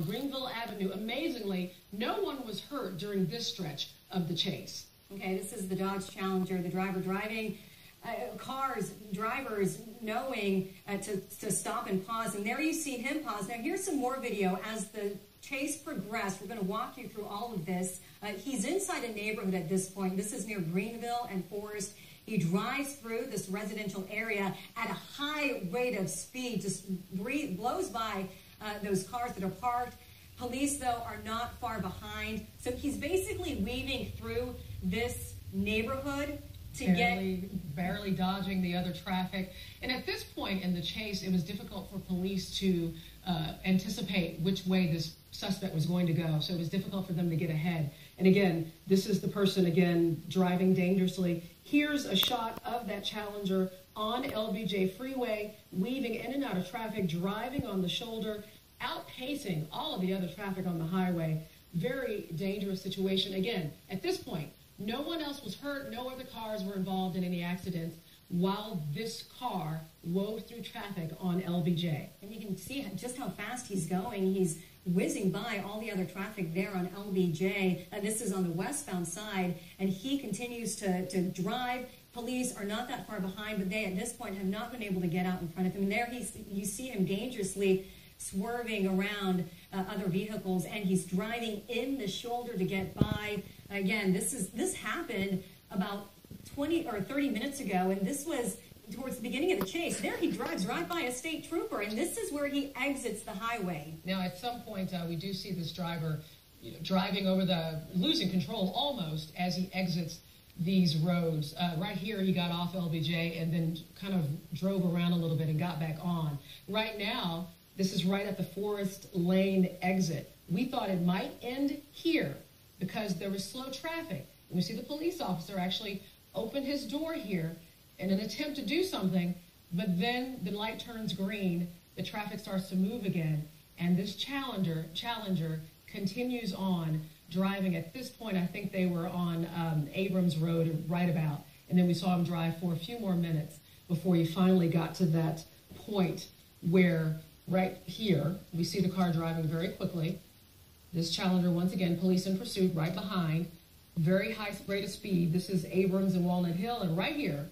Greenville Avenue. Amazingly, no one was hurt during this stretch of the chase. Okay, this is the Dodge Challenger, the driver driving drivers knowing to stop and pause. And there you see him pause. Now here's some more video as the chase progressed. We're going to walk you through all of this. He's inside a neighborhood at this point. This is near Greenville and Forest. He drives through this residential area at a high rate of speed, just blows by those cars that are parked. Police, though, are not far behind. So he's basically weaving through this neighborhood to barely dodging the other traffic. And at this point in the chase, it was difficult for police to anticipate which way this suspect was going to go. So it was difficult for them to get ahead. And again, this is the person, again, driving dangerously. Here's a shot of that Challenger on LBJ Freeway, weaving in and out of traffic, driving on the shoulder, outpacing all of the other traffic on the highway. Very dangerous situation. Again, at this point, no one else was hurt. No other cars were involved in any accidents while this car wove through traffic on LBJ. And you can see just how fast he's going. He's whizzing by all the other traffic there on LBJ. This is on the westbound side, and he continues to drive. Police are not that far behind, but they, at this point, have not been able to get out in front of him. There you see him dangerously swerving around other vehicles, and he's driving in the shoulder to get by. Again, this happened about 20 or 30 minutes ago, and this was towards the beginning of the chase. There he drives right by a state trooper, and this is where he exits the highway. Now, at some point, we do see this driver driving over losing control almost as he exits these roads. Right here, he got off LBJ and then kind of drove around a little bit and got back on. Right now, this is right at the Forest Lane exit. We thought it might end here because there was slow traffic. And we see the police officer actually open his door here in an attempt to do something, but then the light turns green, the traffic starts to move again, and this Challenger continues on driving. At this point, I think they were on Abrams Road right about, and then we saw him drive for a few more minutes before he finally got to that point where right here, we see the car driving very quickly. This Challenger, once again, police in pursuit right behind, very high rate of speed. This is Abrams and Walnut Hill, and right here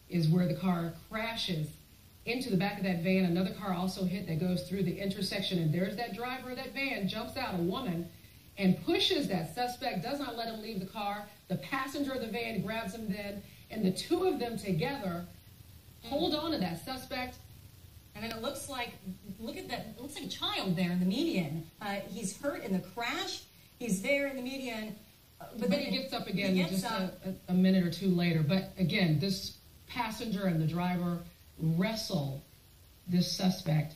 is where the car crashes into the back of that van. Another car also hit that goes through the intersection, and there's that driver of that van, jumps out, a woman, and pushes that suspect, does not let him leave the car. The passenger of the van grabs him then, and the two of them together hold on to that suspect. And then it looks like, look at that, it looks like a child there in the median. He's hurt in the crash. He's there in the median. But then he gets up again just a minute or two later. But again, this passenger and the driver wrestle this suspect.